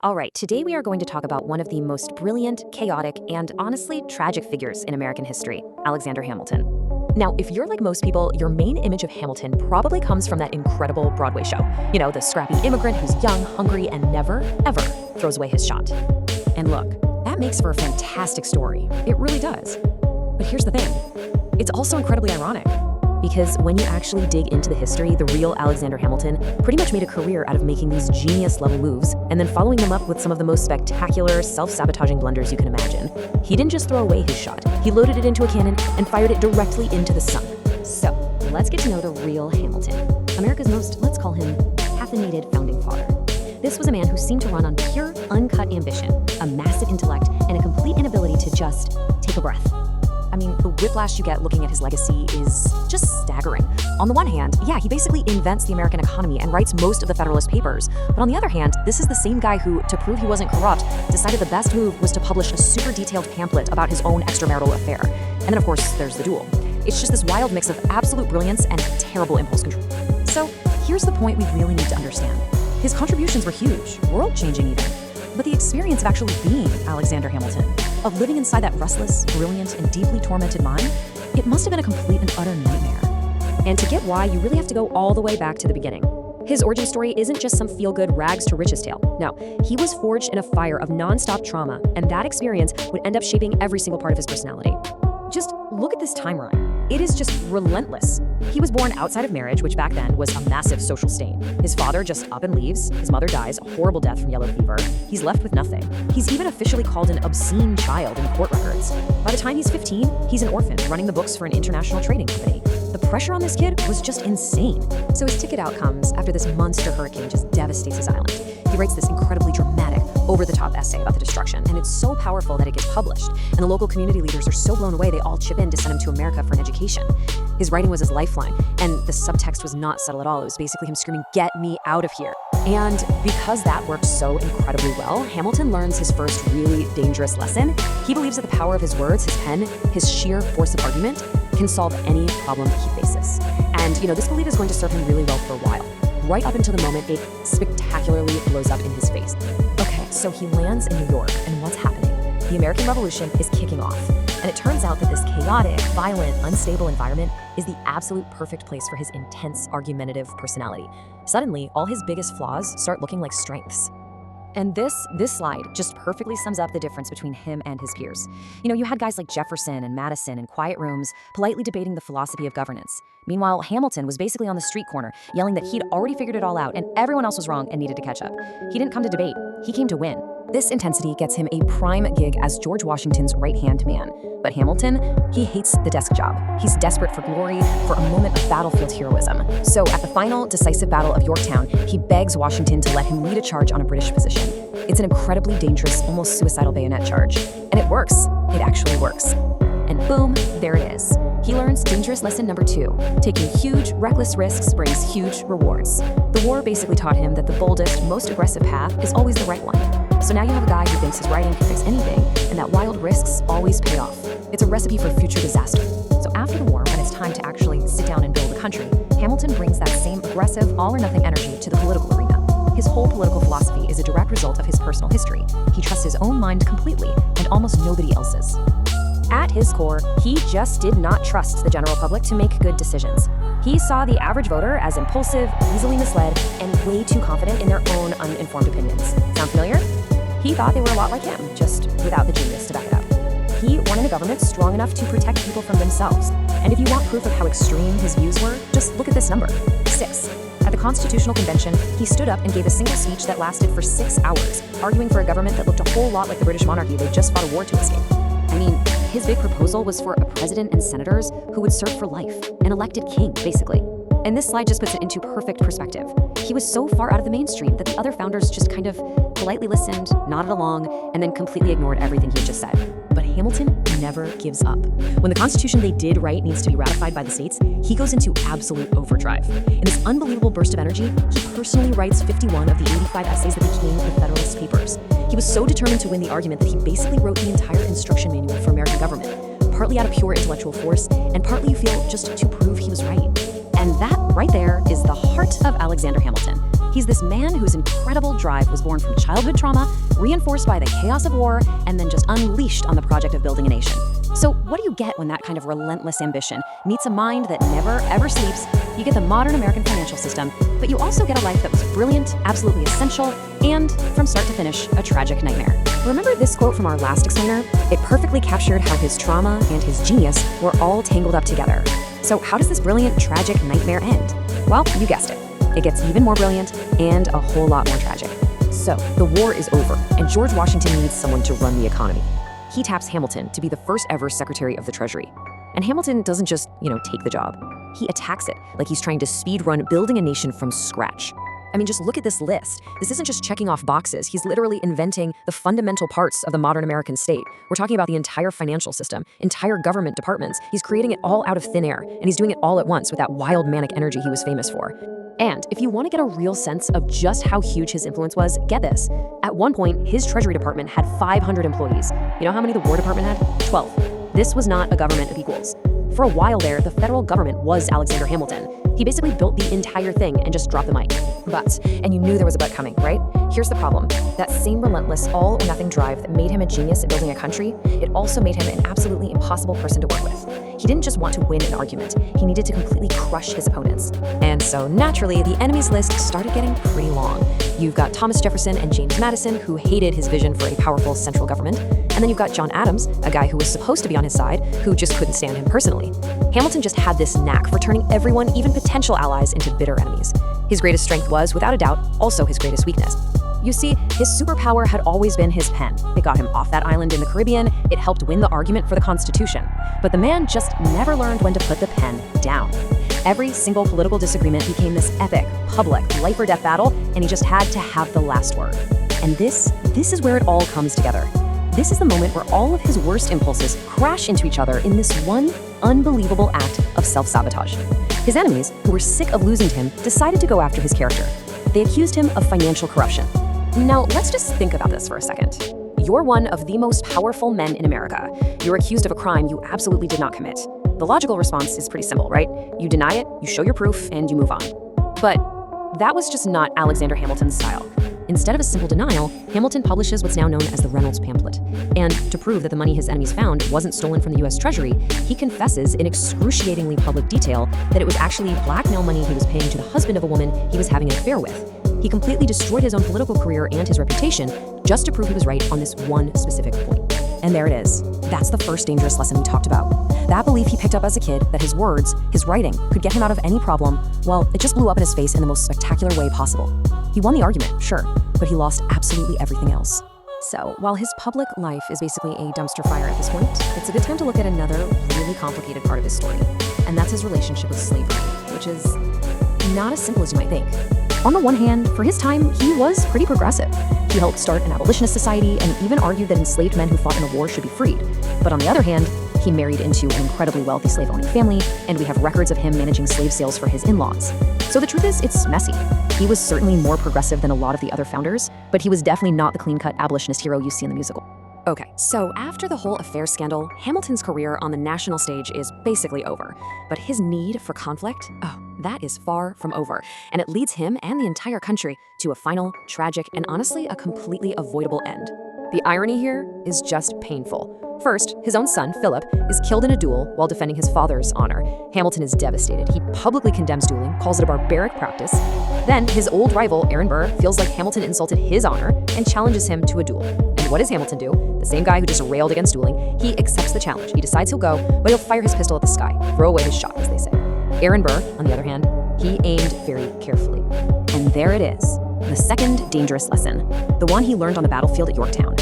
All right, today we are going to talk about one of the most brilliant, chaotic, and honestly tragic figures in American history, Alexander Hamilton. Now, if you're like most people, your main image of Hamilton probably comes from that incredible Broadway show. You know, the scrappy immigrant who's young, hungry, and never, ever throws away his shot. And look, that makes for a fantastic story. It really does. But here's the thing. It's also incredibly ironic. Because when you actually dig into the history, the real Alexander Hamilton pretty much made a career out of making these genius-level moves and then following them up with some of the most spectacular, self-sabotaging blunders you can imagine. He didn't just throw away his shot. He loaded it into a cannon and fired it directly into the sun. So, let's get to know the real Hamilton. America's most, let's call him, caffeinated founding father. This was a man who seemed to run on pure, uncut ambition, a massive intellect, and a complete inability to just take a breath. I mean, the whiplash you get looking at his legacy is just staggering. On the one hand, yeah, he basically invents the American economy and writes most of the Federalist Papers. But on the other hand, this is the same guy who, to prove he wasn't corrupt, decided the best move was to publish a super detailed pamphlet about his own extramarital affair. And then, of course, there's the duel. It's just this wild mix of absolute brilliance and terrible impulse control. So here's the point we really need to understand. His contributions were huge, world-changing even. But the experience of actually being Alexander Hamilton, of living inside that restless, brilliant, and deeply tormented mind, it must have been a complete and utter nightmare. And to get why, you really have to go all the way back to the beginning. His origin story isn't just some feel-good rags-to-riches tale. No, he was forged in a fire of non-stop trauma, and that experience would end up shaping every single part of his personality. Just look at this timeline. It is just relentless. He was born outside of marriage, which back then was a massive social stain. His father just up and leaves. His mother dies, a horrible death from yellow fever. He's left with nothing. He's even officially called an obscene child in court records. By the time he's 15, he's an orphan running the books for an international trading company. The pressure on this kid was just insane. So his ticket out comes after this monster hurricane just devastates his island. He writes this incredibly dramatic, over-the-top essay about the destruction, and it's so powerful that it gets published. And the local community leaders are so blown away they all chip in to send him to America for an education. His writing was his lifeline, and the subtext was not subtle at all. It was basically him screaming, "Get me out of here." And because that worked so incredibly well, Hamilton learns his first really dangerous lesson. He believes that the power of his words, his pen, his sheer force of argument can solve any problem he faces. And, this belief is going to serve him really well for a while, right up until the moment it spectacularly blows up in his face. Okay, so he lands in New York, and what's happening? The American Revolution is kicking off. And it turns out that this chaotic, violent, unstable environment is the absolute perfect place for his intense, argumentative personality. Suddenly, all his biggest flaws start looking like strengths. And this slide just perfectly sums up the difference between him and his peers. You had guys like Jefferson and Madison in quiet rooms, politely debating the philosophy of governance. Meanwhile, Hamilton was basically on the street corner, yelling that he'd already figured it all out and everyone else was wrong and needed to catch up. He didn't come to debate, he came to win. This intensity gets him a prime gig as George Washington's right-hand man. But Hamilton, he hates the desk job. He's desperate for glory, for a moment of battlefield heroism. So at the final, decisive battle of Yorktown, he begs Washington to let him lead a charge on a British position. It's an incredibly dangerous, almost suicidal bayonet charge. And it works. It actually works. And boom, there it is. He learns dangerous lesson number 2. Taking huge, reckless risks brings huge rewards. The war basically taught him that the boldest, most aggressive path is always the right one. So now you have a guy who thinks his writing can fix anything, and that wild risks always pay off. It's a recipe for future disaster. So after the war, when it's time to actually sit down and build a country, Hamilton brings that same aggressive, all-or-nothing energy to the political arena. His whole political philosophy is a direct result of his personal history. He trusts his own mind completely, and almost nobody else's. At his core, he just did not trust the general public to make good decisions. He saw the average voter as impulsive, easily misled, and way too confident in their own uninformed opinions. Sound familiar? He thought they were a lot like him, just without the genius to back it up. He wanted a government strong enough to protect people from themselves. And if you want proof of how extreme his views were, just look at this number, 6. At the Constitutional Convention, he stood up and gave a single speech that lasted for 6 hours, arguing for a government that looked a whole lot like the British monarchy they just fought a war to escape. I mean, his big proposal was for a president and senators who would serve for life, an elected king, basically. And this slide just puts it into perfect perspective. He was so far out of the mainstream that the other founders just kind of politely listened, nodded along, and then completely ignored everything he had just said. But Hamilton never gives up. When the Constitution they did write needs to be ratified by the states, he goes into absolute overdrive. In this unbelievable burst of energy, he personally writes 51 of the 85 essays that became the Federalist Papers. He was so determined to win the argument that he basically wrote the entire instruction manual for American government, partly out of pure intellectual force, and partly, you feel, just to prove he was right. And that right there is the heart of Alexander Hamilton. He's this man whose incredible drive was born from childhood trauma, reinforced by the chaos of war, and then just unleashed on the project of building a nation. So what do you get when that kind of relentless ambition meets a mind that never, ever sleeps? You get the modern American financial system, but you also get a life that was brilliant, absolutely essential, and, from start to finish, a tragic nightmare. Remember this quote from our last explainer? It perfectly captured how his trauma and his genius were all tangled up together. So how does this brilliant, tragic nightmare end? Well, you guessed it. It gets even more brilliant and a whole lot more tragic. So, the war is over, and George Washington needs someone to run the economy. He taps Hamilton to be the first ever Secretary of the Treasury. And Hamilton doesn't just, take the job. He attacks it like he's trying to speed run building a nation from scratch. I mean, just look at this list. This isn't just checking off boxes. He's literally inventing the fundamental parts of the modern American state. We're talking about the entire financial system, entire government departments. He's creating it all out of thin air, and he's doing it all at once with that wild manic energy he was famous for. And if you want to get a real sense of just how huge his influence was, get this. At one point, his Treasury Department had 500 employees. You know how many the War Department had? 12. This was not a government of equals. For a while there, the federal government was Alexander Hamilton. He basically built the entire thing and just dropped the mic. And you knew there was a but coming, right? Here's the problem. That same relentless all-or-nothing drive that made him a genius at building a country, it also made him an absolutely impossible person to work with. He didn't just want to win an argument. He needed to completely crush his opponents. And so, naturally, the enemies list started getting pretty long. You've got Thomas Jefferson and James Madison, who hated his vision for a powerful central government. And then you've got John Adams, a guy who was supposed to be on his side, who just couldn't stand him personally. Hamilton just had this knack for turning everyone, even potential allies, into bitter enemies. His greatest strength was, without a doubt, also his greatest weakness. You see, his superpower had always been his pen. It got him off that island in the Caribbean, it helped win the argument for the Constitution. But the man just never learned when to put the pen down. Every single political disagreement became this epic, public, life-or-death battle, and he just had to have the last word. And this is where it all comes together. This is the moment where all of his worst impulses crash into each other in this one unbelievable act of self-sabotage. His enemies, who were sick of losing to him, decided to go after his character. They accused him of financial corruption. Now, let's just think about this for a second. You're one of the most powerful men in America. You're accused of a crime you absolutely did not commit. The logical response is pretty simple, right? You deny it, you show your proof, and you move on. But that was just not Alexander Hamilton's style. Instead of a simple denial, Hamilton publishes what's now known as the Reynolds pamphlet. And to prove that the money his enemies found wasn't stolen from the US Treasury, he confesses in excruciatingly public detail that it was actually blackmail money he was paying to the husband of a woman he was having an affair with. He completely destroyed his own political career and his reputation just to prove he was right on this one specific point. And there it is. That's the first dangerous lesson we talked about. That belief he picked up as a kid that his words, his writing, could get him out of any problem, well, it just blew up in his face in the most spectacular way possible. He won the argument, sure, but he lost absolutely everything else. So, while his public life is basically a dumpster fire at this point, it's a good time to look at another really complicated part of his story, and that's his relationship with slavery, which is not as simple as you might think. On the one hand, for his time, he was pretty progressive. He helped start an abolitionist society and even argued that enslaved men who fought in a war should be freed. But on the other hand, he married into an incredibly wealthy slave-owning family, and we have records of him managing slave sales for his in-laws. So the truth is, it's messy. He was certainly more progressive than a lot of the other founders, but he was definitely not the clean-cut abolitionist hero you see in the musical. Okay, so after the whole affair scandal, Hamilton's career on the national stage is basically over. But his need for conflict, that is far from over. And it leads him and the entire country to a final, tragic, and honestly, a completely avoidable end. The irony here is just painful. First, his own son, Philip, is killed in a duel while defending his father's honor. Hamilton is devastated. He publicly condemns dueling, calls it a barbaric practice. Then, his old rival, Aaron Burr, feels like Hamilton insulted his honor and challenges him to a duel. And what does Hamilton do? The same guy who just railed against dueling, he accepts the challenge. He decides he'll go, but he'll fire his pistol at the sky, throw away his shot, as they say. Aaron Burr, on the other hand, he aimed very carefully. And there it is, the second dangerous lesson, the one he learned on the battlefield at Yorktown.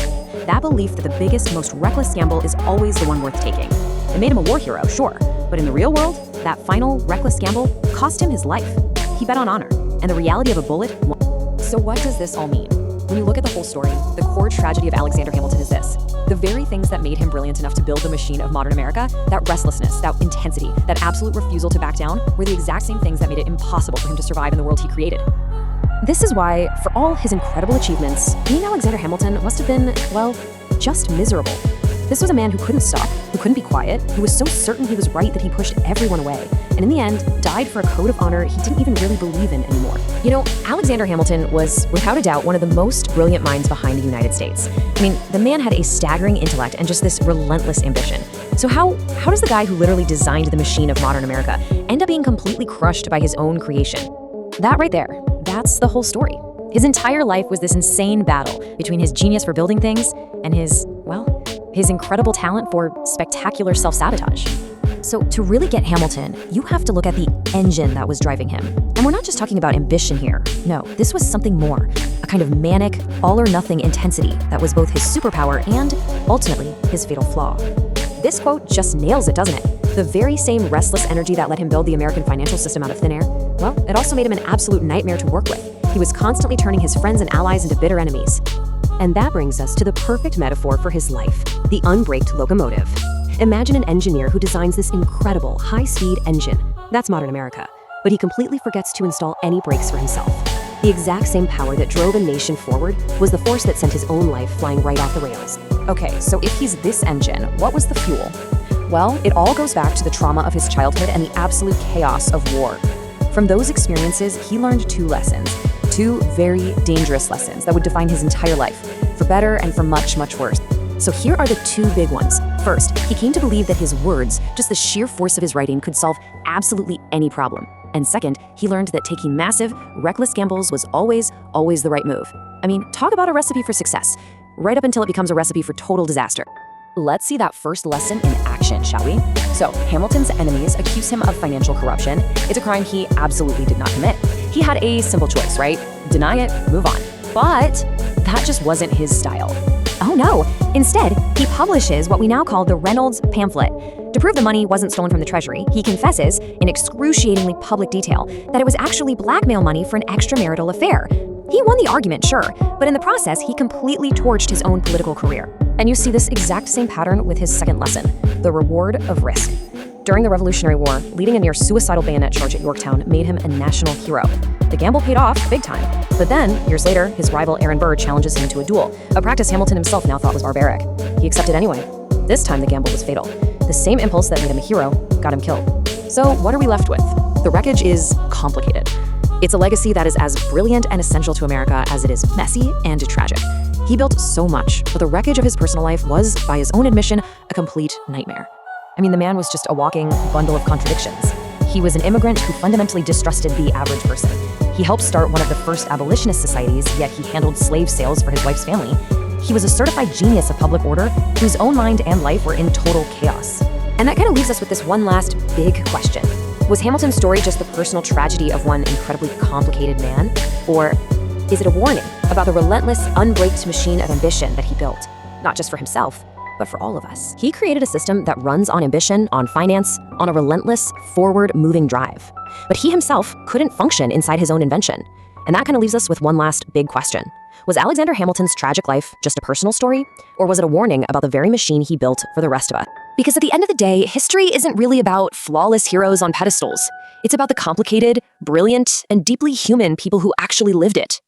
That belief that the biggest, most reckless gamble is always the one worth taking. It made him a war hero, sure, but in the real world, that final, reckless gamble cost him his life. He bet on honor, and the reality of a bullet won. So what does this all mean? When you look at the whole story, the core tragedy of Alexander Hamilton is this. The very things that made him brilliant enough to build the machine of modern America, that restlessness, that intensity, that absolute refusal to back down, were the exact same things that made it impossible for him to survive in the world he created. This is why, for all his incredible achievements, being Alexander Hamilton must have been, well, just miserable. This was a man who couldn't stop, who couldn't be quiet, who was so certain he was right that he pushed everyone away, and in the end, died for a code of honor he didn't even really believe in anymore. You know, Alexander Hamilton was, without a doubt, one of the most brilliant minds behind the United States. I mean, the man had a staggering intellect and just this relentless ambition. So how does the guy who literally designed the machine of modern America end up being completely crushed by his own creation? That right there, that's the whole story. His entire life was this insane battle between his genius for building things and his incredible talent for spectacular self-sabotage. So to really get Hamilton, you have to look at the engine that was driving him. And we're not just talking about ambition here. No, this was something more, a kind of manic, all-or-nothing intensity that was both his superpower and, ultimately, his fatal flaw. This quote just nails it, doesn't it? The very same restless energy that let him build the American financial system out of thin air, well, it also made him an absolute nightmare to work with. He was constantly turning his friends and allies into bitter enemies. And that brings us to the perfect metaphor for his life, the unbraked locomotive. Imagine an engineer who designs this incredible, high-speed engine. That's modern America. But he completely forgets to install any brakes for himself. The exact same power that drove a nation forward was the force that sent his own life flying right off the rails. Okay, so if he's this engine, what was the fuel? Well, it all goes back to the trauma of his childhood and the absolute chaos of war. From those experiences, he learned two lessons. Two very dangerous lessons that would define his entire life, for better and for much, much worse. So here are the two big ones. First, he came to believe that his words, just the sheer force of his writing, could solve absolutely any problem. And second, he learned that taking massive, reckless gambles was always the right move. I mean, talk about a recipe for success, right up until it becomes a recipe for total disaster. Let's see that first lesson in action, shall we? So, Hamilton's enemies accuse him of financial corruption. It's a crime he absolutely did not commit. He had a simple choice, right? Deny it, move on. But that just wasn't his style. Oh no! Instead, he publishes what we now call the Reynolds pamphlet. To prove the money wasn't stolen from the treasury, he confesses, in excruciatingly public detail, that it was actually blackmail money for an extramarital affair. He won the argument, sure, but in the process, he completely torched his own political career. And you see this exact same pattern with his second lesson, the reward of risk. During the Revolutionary War, leading a near-suicidal bayonet charge at Yorktown made him a national hero. The gamble paid off big time. But then, years later, his rival Aaron Burr challenges him to a duel, a practice Hamilton himself now thought was barbaric. He accepted anyway. This time, the gamble was fatal. The same impulse that made him a hero got him killed. So what are we left with? The wreckage is complicated. It's a legacy that is as brilliant and essential to America as it is messy and tragic. He built so much, but the wreckage of his personal life was, by his own admission, a complete nightmare. I mean, the man was just a walking bundle of contradictions. He was an immigrant who fundamentally distrusted the average person. He helped start one of the first abolitionist societies, yet he handled slave sales for his wife's family. He was a certified genius of public order whose own mind and life were in total chaos. And that kind of leaves us with this one last big question. Was Hamilton's story just the personal tragedy of one incredibly complicated man? Or is it a warning about the relentless, unbraked machine of ambition that he built? Not just for himself, but for all of us. He created a system that runs on ambition, on finance, on a relentless, forward-moving drive. But he himself couldn't function inside his own invention. And that kind of leaves us with one last big question. Was Alexander Hamilton's tragic life just a personal story? Or was it a warning about the very machine he built for the rest of us? Because at the end of the day, history isn't really about flawless heroes on pedestals. It's about the complicated, brilliant, and deeply human people who actually lived it.